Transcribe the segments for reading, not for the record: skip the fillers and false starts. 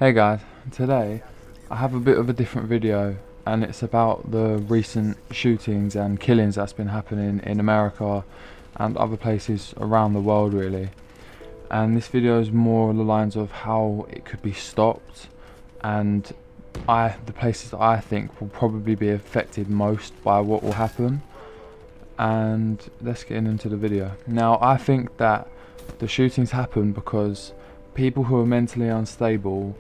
Hey guys, today I have a bit of a different video and it's about the recent shootings and killings that's been happening in America and other places around the world really. And this video is more along the lines of how it could be stopped and the places that I think will probably be affected most by what will happen. And let's get into the video. Now I think that the shootings happen because people who are mentally unstable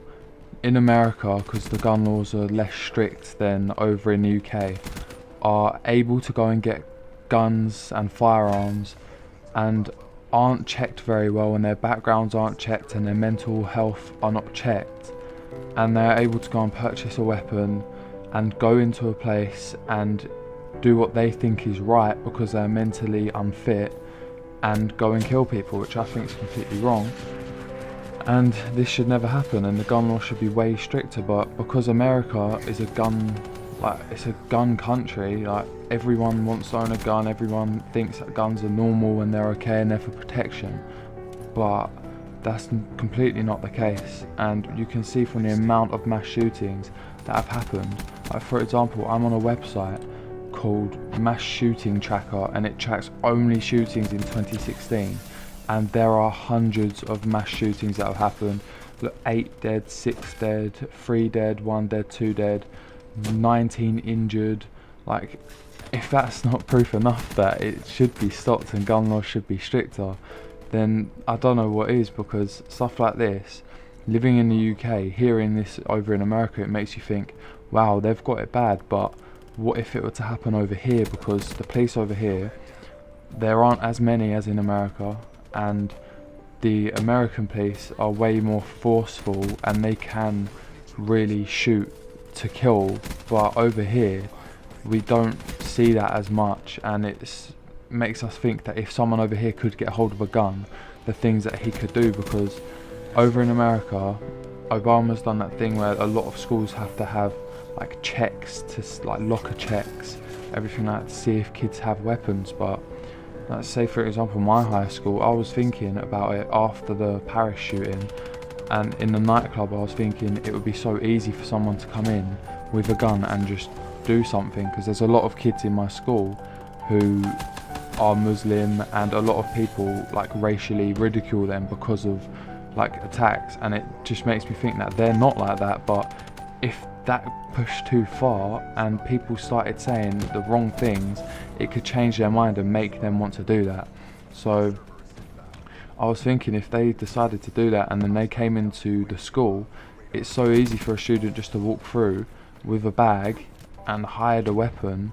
in America, because the gun laws are less strict than over in the UK, are able to go and get guns and firearms and aren't checked very well, and their backgrounds aren't checked and their mental health are not checked, and they're able to go and purchase a weapon and go into a place and do what they think is right because they're mentally unfit and go and kill people, which I think is completely wrong. And this should never happen, and the gun law should be way stricter. But because America is a gun country, like everyone wants to own a gun, everyone thinks that guns are normal and they're okay and they're for protection, but that's completely not the case. And you can see from the amount of mass shootings that have happened, like for example, I'm on a website called Mass Shooting Tracker and it tracks only shootings in 2016. And there are hundreds of mass shootings that have happened. Look, 8 dead, 6 dead, 3 dead, 1 dead, 2 dead, 19 injured. Like, if that's not proof enough that it should be stopped and gun laws should be stricter, then I don't know what is, because stuff like this, living in the UK, hearing this over in America, it makes you think, wow, they've got it bad, but what if it were to happen over here? Because the police over here, there aren't as many as in America, and the American police are way more forceful and they can really shoot to kill, but over here we don't see that as much, and it makes us think that if someone over here could get hold of a gun, the things that he could do. Because over in America, Obama's done that thing where a lot of schools have to have like checks, to like locker checks, everything like that, to see if kids have weapons. But let's say for example my high school, I was thinking about it after the Paris shooting, and in the nightclub I was thinking it would be so easy for someone to come in with a gun and just do something, because there's a lot of kids in my school who are Muslim and a lot of people like racially ridicule them because of like attacks, and it just makes me think that they're not like that. But if that pushed too far and people started saying the wrong things, it could change their mind and make them want to do that. So I was thinking, if they decided to do that and then they came into the school, it's so easy for a student just to walk through with a bag and hide a weapon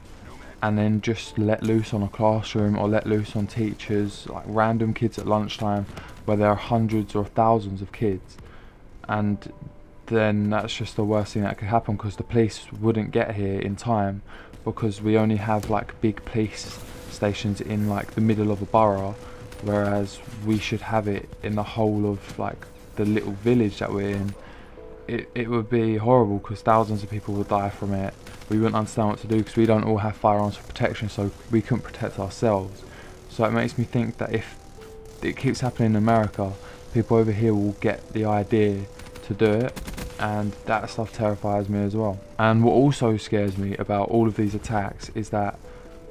and then just let loose on a classroom or let loose on teachers, like random kids at lunchtime where there are hundreds or thousands of kids. And then that's just the worst thing that could happen, because the police wouldn't get here in time, because we only have like big police stations in like the middle of a borough, whereas we should have it in the whole of like the little village that we're in. It would be horrible because thousands of people would die from it. We wouldn't understand what to do because we don't all have firearms for protection, so we couldn't protect ourselves. So it makes me think that if it keeps happening in America, people over here will get the idea to do it, and that stuff terrifies me as well. And what also scares me about all of these attacks is that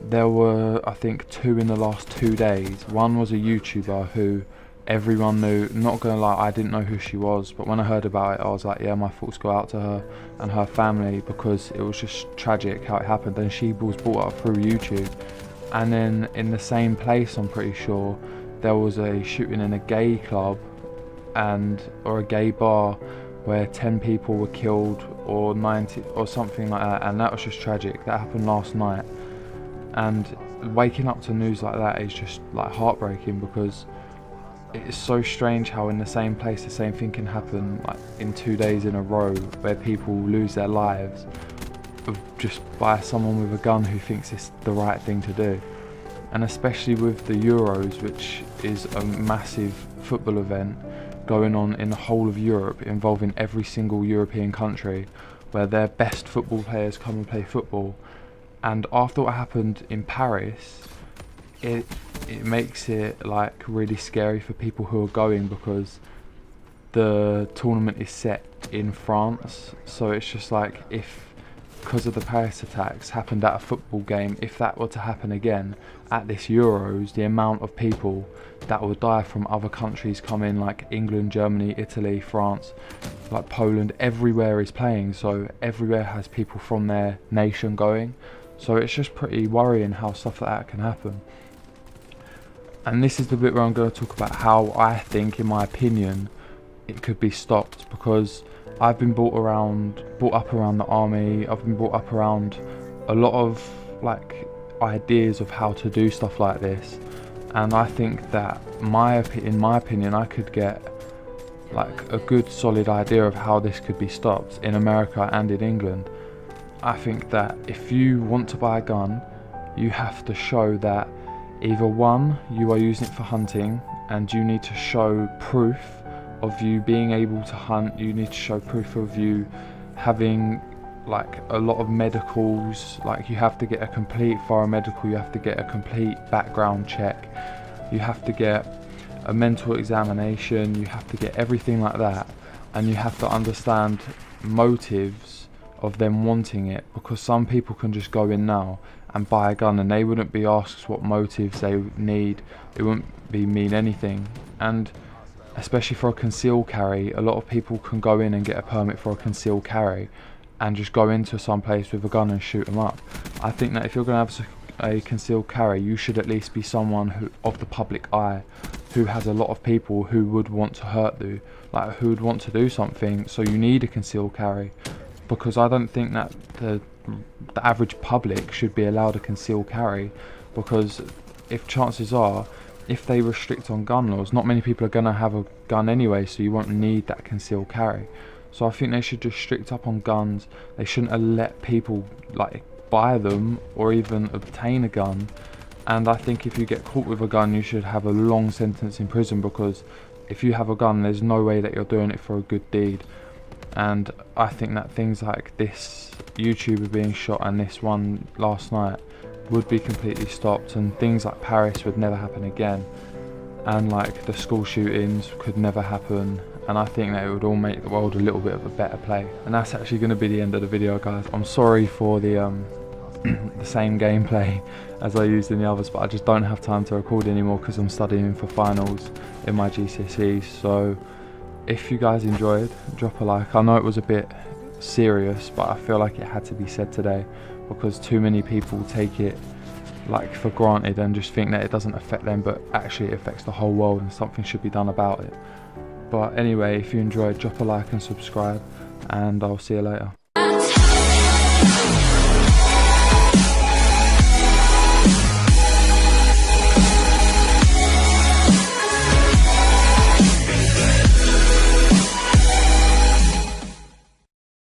there were, I think, 2 in the last 2 days. One was a YouTuber who everyone knew. Not gonna lie, I didn't know who she was, but when I heard about it I was like, yeah, my thoughts go out to her and her family, because it was just tragic how it happened, and she was brought up through YouTube. And then in the same place, I'm pretty sure, there was a shooting in a gay club or a gay bar where 10 people were killed, or 90 or something like that, and that was just tragic. That happened last night, and waking up to news like that is just like heartbreaking, because it's so strange how in the same place the same thing can happen like in 2 days in a row, where people lose their lives just by someone with a gun who thinks it's the right thing to do. And especially with the Euros, which is a massive football event going on in the whole of Europe, involving every single European country, where their best football players come and play football. And after what happened in Paris, it makes it like really scary for people who are going, because the tournament is set in France, so it's just like, if because of the Paris attacks happened at a football game, if that were to happen again at this Euros, the amount of people that will die from other countries coming, like England, Germany, Italy, France, like Poland, everywhere is playing, so everywhere has people from their nation going, so it's just pretty worrying how stuff like that can happen. And this is the bit where I'm going to talk about how I think, in my opinion, it could be stopped, because I've been brought up around the army. I've been brought up around a lot of like ideas of how to do stuff like this, and I think that in my opinion, I could get like a good solid idea of how this could be stopped in America and in England. I think that if you want to buy a gun, you have to show that either one, you are using it for hunting, and you need to show proof of you being able to hunt. You need to show proof of you having like a lot of medicals, like you have to get a complete thorough medical, you have to get a complete background check, you have to get a mental examination, you have to get everything like that, and you have to understand motives of them wanting it, because some people can just go in now and buy a gun and they wouldn't be asked what motives they need, it wouldn't mean anything. And especially for a concealed carry, a lot of people can go in and get a permit for a concealed carry and just go into some place with a gun and shoot them up. I think that if you're going to have a concealed carry, you should at least be someone who, of the public eye, who has a lot of people who would want to hurt you, like who would want to do something, so you need a concealed carry. Because I don't think that the average public should be allowed a concealed carry, because if chances are, if they restrict on gun laws, not many people are going to have a gun anyway, so you won't need that concealed carry. So I think they should just strict up on guns. They shouldn't have let people like buy them or even obtain a gun. And I think if you get caught with a gun, you should have a long sentence in prison, because if you have a gun, there's no way that you're doing it for a good deed. And I think that things like this YouTuber being shot and this one last night would be completely stopped, and things like Paris would never happen again, and like the school shootings could never happen, and I think that it would all make the world a little bit of a better place. And that's actually going to be the end of the video, guys. I'm sorry for the the same gameplay as I used in the others, but I just don't have time to record anymore because I'm studying for finals in my GCSEs. So if you guys enjoyed, drop a like. I know it was a bit serious, but I feel like it had to be said today, because too many people take it like for granted and just think that it doesn't affect them, but actually it affects the whole world and something should be done about it. But anyway, if you enjoyed, drop a like and subscribe, and I'll see you later.